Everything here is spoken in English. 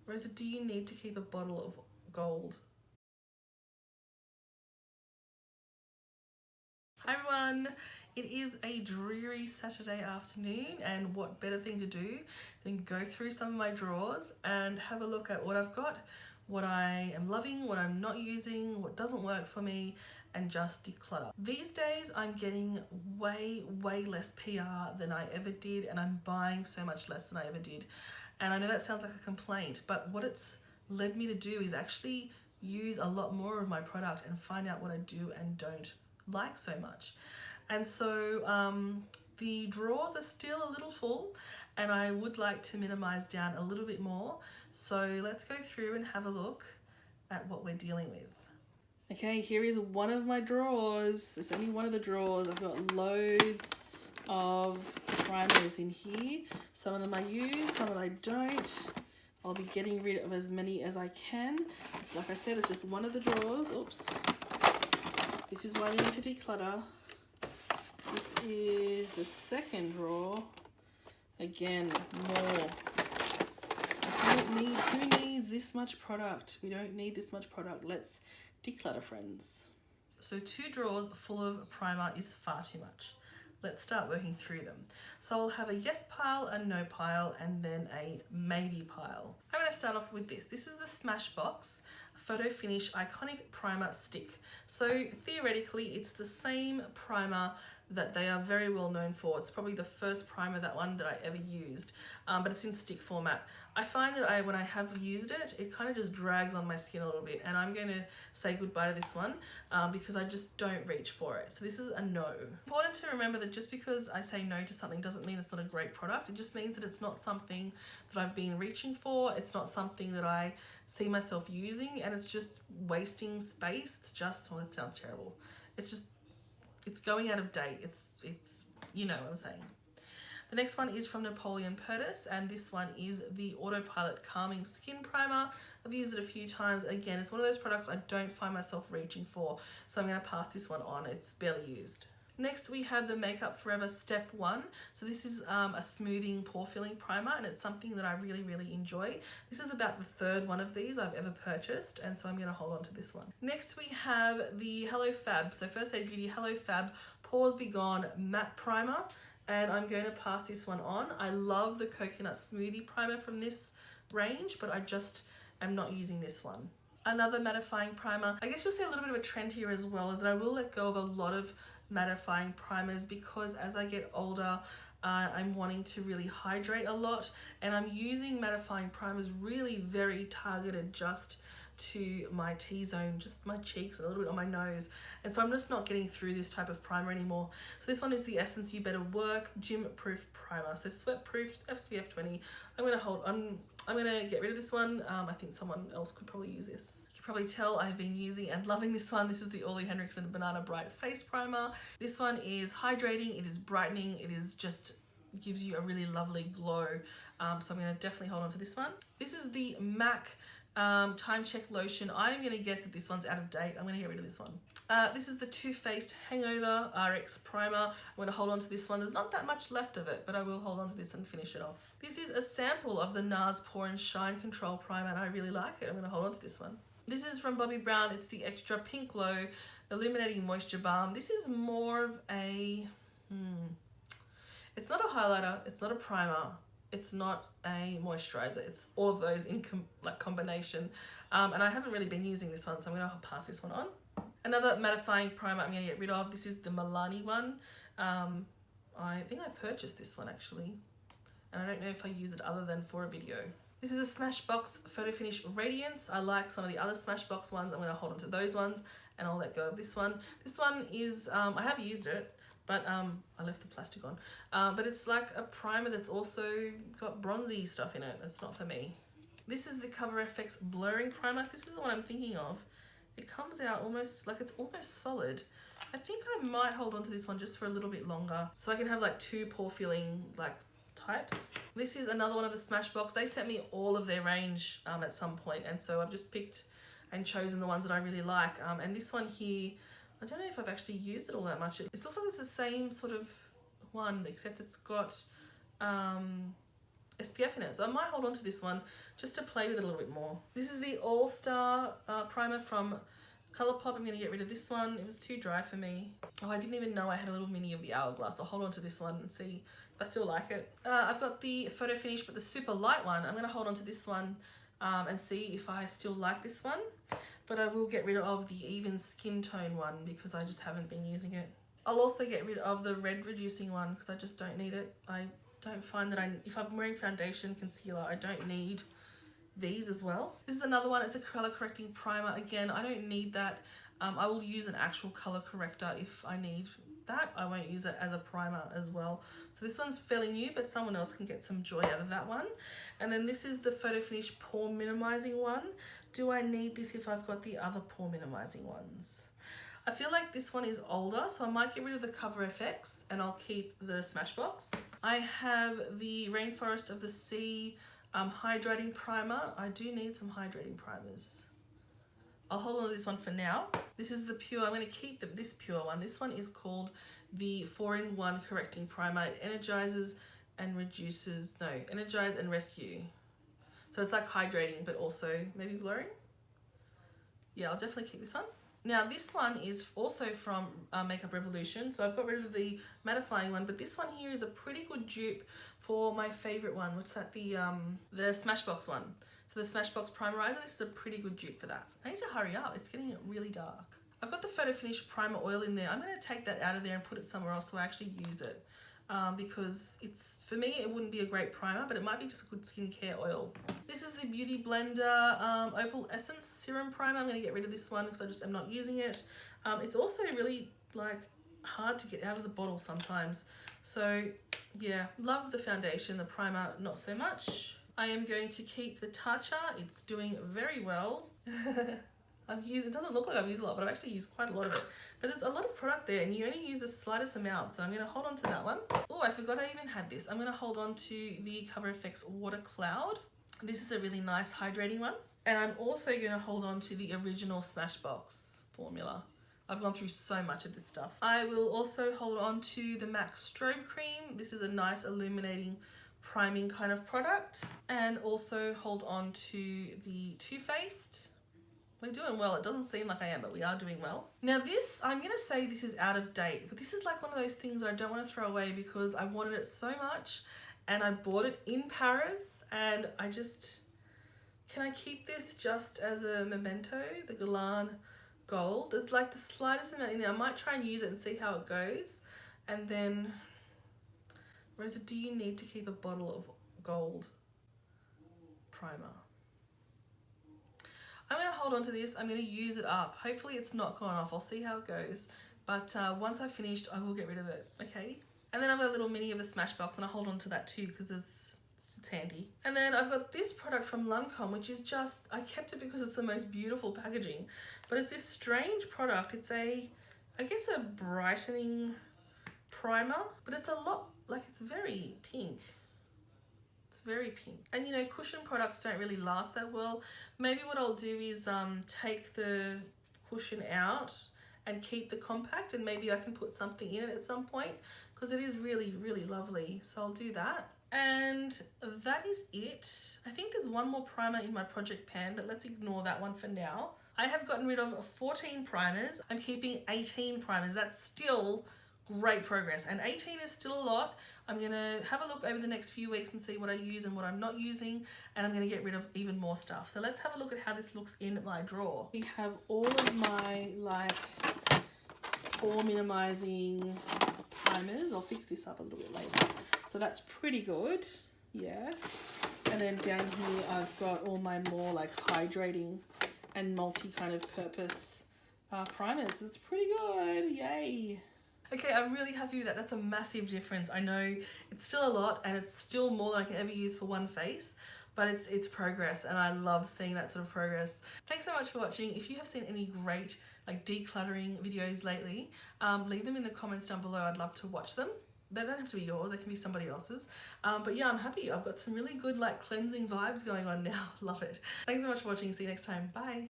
Rosa, do you need to keep a bottle of gold? Hi everyone, it is a dreary Saturday afternoon, and what better thing to do than go through some of my drawers and have a look at what I've got, what I am loving, what I'm not using, what doesn't work for me, and just declutter. These days I'm getting way less PR than I ever did, and I'm buying so much less than I ever did. And I know that sounds like a complaint, but what it's led me to do is actually use a lot more of my product and find out what I do and don't like so much. And so the drawers are still a little full, and I would like to minimize down a little bit more. So let's go through and have a look at what we're dealing with. Okay, here is one of my drawers. There's only one of the drawers. I've got loads of primers in here. Some of them I use, some of them I don't. I'll be getting rid of as many as I can. So like I said, it's just one of the drawers. Oops. This is why we need to declutter. This is the second drawer. Again, more. Who needs this much product? We don't need this much product. Let's declutter, friends. So 2 drawers full of primer is far too much. Let's start working through them. So I'll have a yes pile, a no pile, and then a maybe pile. I'm going to start off with this. This is the Smashbox Photo Finish Iconic Primer Stick. So theoretically, it's the same primer that they are very well known for. It's probably the first primer, that one, that I ever used, but it's in stick format. I find that when I have used it, it kind of just drags on my skin a little bit, and I'm going to say goodbye to this one because I just don't reach for it. So this is a no. Important to remember that just because I say no to something doesn't mean it's not a great product. It just means that it's not something that I've been reaching for. It's not something that I see myself using, and it's just wasting space. It's just, well, that sounds terrible. It's going out of date. It's you know what I'm saying. The next one is from Napoleon Purtis, and this one is the Autopilot Calming Skin Primer. I've used it a few times. Again, it's one of those products I don't find myself reaching for, so I'm going to pass this one on. It's barely used. Next, we have the Makeup Forever Step 1. So this is a smoothing pore filling primer, and it's something that I really enjoy. This is about the 3rd one of these I've ever purchased, and so I'm going to hold on to this one. Next, we have the Hello Fab. So First Aid Beauty Hello Fab Pores Be Gone Matte Primer, and I'm going to pass this one on. I love the Coconut Smoothie Primer from this range, but I just am not using this one. Another mattifying primer. I guess you'll see a little bit of a trend here as well, is that I will let go of a lot of mattifying primers because as I get older, I'm wanting to really hydrate a lot, and I'm using mattifying primers really very targeted just to my T-zone, just my cheeks and a little bit on my nose, and so I'm just not getting through this type of primer anymore. So this one is the Essence You Better Work Gym Proof Primer. So sweat proof, SPF 20. I'm gonna get rid of this one. I think someone else could probably use this. You can probably tell I've been using and loving this one. This is the Henriksen Banana Bright Face Primer. This one is hydrating, it is brightening, it is just gives you a really lovely glow. So I'm gonna definitely hold on to this one. This is the MAC Time Check Lotion. I'm gonna guess that this one's out of date. I'm gonna get rid of this one. This is the Too Faced Hangover RX Primer. I'm gonna hold on to this one. There's not that much left of it, but I will hold on to this and finish it off. This is a sample of the NARS Pore and Shine Control Primer, and I really like it. I'm gonna hold on to this one. This is from Bobbi Brown. It's the Extra Pink Glow Illuminating Moisture Balm. This is more of a, it's not a highlighter, it's not a primer, it's not a moisturizer, it's all of those in combination, and I haven't really been using this one, so I'm going to pass this one on. Another mattifying primer I'm going to get rid of. This is the Milani one. I think I purchased this one actually, and I don't know if I used it other than for a video. This is a Smashbox Photo Finish Radiance. I like some of the other Smashbox ones. I'm going to hold on to those ones, and I'll let go of this one. This one is, I have used it, but I left the plastic on. But it's like a primer that's also got bronzy stuff in it. It's not for me. This is the Cover FX Blurring Primer. This is the one I'm thinking of. It comes out almost like it's almost solid. I think I might hold on to this one just for a little bit longer, so I can have like 2 pore filling types. This is another one of the Smashbox. They sent me all of their range at some point, and so I've just picked and chosen the ones that I really like. And this one here, I don't know if I've actually used it all that much. It looks like it's the same sort of one, except it's got SPF in it. So I might hold on to this one just to play with it a little bit more. This is the All Star primer from Colourpop. I'm going to get rid of this one. It was too dry for me. Oh, I didn't even know I had a little mini of the Hourglass. I'll hold on to this one and see if I still like it. I've got the Photo Finish, but the super light one. I'm going to hold on to this one and see if I still like this one. But I will get rid of the Even Skin Tone one because I just haven't been using it. I'll also get rid of the red reducing one because I just don't need it. I don't find that if I'm wearing foundation, concealer, I don't need these as well. This is another one. It's a color correcting primer. Again, I don't need that. I will use an actual color corrector if I need that. I won't use it as a primer as well. So this one's fairly new, but someone else can get some joy out of that one. And then this is the Photo Finish Pore Minimizing one. Do I need this if I've got the other pore minimizing ones? I feel like this one is older, so I might get rid of the Cover FX and I'll keep the Smashbox. I have the Rainforest of the Sea hydrating primer. I do need some hydrating primers. I'll hold on to this one for now. This is the Pure. I'm going to keep this Pure one. This one is called the 4-in-1 Correcting Primer. It energizes and reduces, energize and rescue. So it's like hydrating, but also maybe blurring. Yeah, I'll definitely keep this one. Now this one is also from Makeup Revolution. So I've got rid of the mattifying one, but this one here is a pretty good dupe for my favorite one. What's that? The Smashbox one. So the Smashbox Primerizer, this is a pretty good dupe for that. I need to hurry up, it's getting really dark. I've got the Photo Finish Primer Oil in there. I'm gonna take that out of there and put it somewhere else so I actually use it. Because for me, it wouldn't be a great primer, but it might be just a good skincare oil. This is the Beauty Blender Opal Essence Serum Primer. I'm gonna get rid of this one because I just am not using it. It's also really hard to get out of the bottle sometimes. So yeah, love the foundation, the primer, not so much. I am going to keep the Tatcha. It's doing very well. It doesn't look like I've used a lot, but I've actually used quite a lot of it. But there's a lot of product there and you only use the slightest amount. So I'm gonna hold on to that one. Oh, I forgot I even had this. I'm gonna hold on to the Cover FX Water Cloud. This is a really nice hydrating one. And I'm also gonna hold on to the original Smashbox formula. I've gone through so much of this stuff. I will also hold on to the MAC Strobe Cream. This is a nice illuminating priming kind of product. And also hold on to the Too Faced. We're doing well. It doesn't seem like I am, but we are doing well. Now this, I'm going to say this is out of date, but this is like one of those things that I don't want to throw away because I wanted it so much and I bought it in Paris and can I keep this just as a memento? The Guerlain Gold. There's like the slightest amount in there. I might try and use it and see how it goes. And then, Rosa, do you need to keep a bottle of gold primer? I'm going to hold on to this. I'm going to use it up. Hopefully it's not gone off. I'll see how it goes. But once I've finished, I will get rid of it. Okay. And then I've got a little mini of the Smashbox and I'll hold on to that too because it's handy. And then I've got this product from Lancome, which is I kept it because it's the most beautiful packaging. But it's this strange product. It's I guess a brightening primer. But it's it's very pink. Very pink. And cushion products don't really last that well. Maybe what I'll do is take the cushion out and keep the compact and maybe I can put something in it at some point because it is really, really lovely. So I'll do that. And that is it. I think there's one more primer in my project pan, but let's ignore that one for now. I have gotten rid of 14 primers. I'm keeping 18 primers. That's still great progress, and 18 is still a lot. I'm gonna have a look over the next few weeks and see what I use and what I'm not using, and I'm gonna get rid of even more stuff. So let's have a look at how this looks in my drawer. We have all of my pore minimizing primers. I'll fix this up a little bit later. So that's pretty good, yeah. And then down here I've got all my more hydrating and multi kind of purpose primers. It's pretty good, yay. Okay, I'm really happy with that. That's a massive difference. I know it's still a lot and it's still more than I can ever use for one face, but it's progress and I love seeing that sort of progress. Thanks so much for watching. If you have seen any great decluttering videos lately, leave them in the comments down below. I'd love to watch them. They don't have to be yours, they can be somebody else's. But yeah, I'm happy. I've got some really good cleansing vibes going on now. Love it. Thanks so much for watching. See you next time. Bye.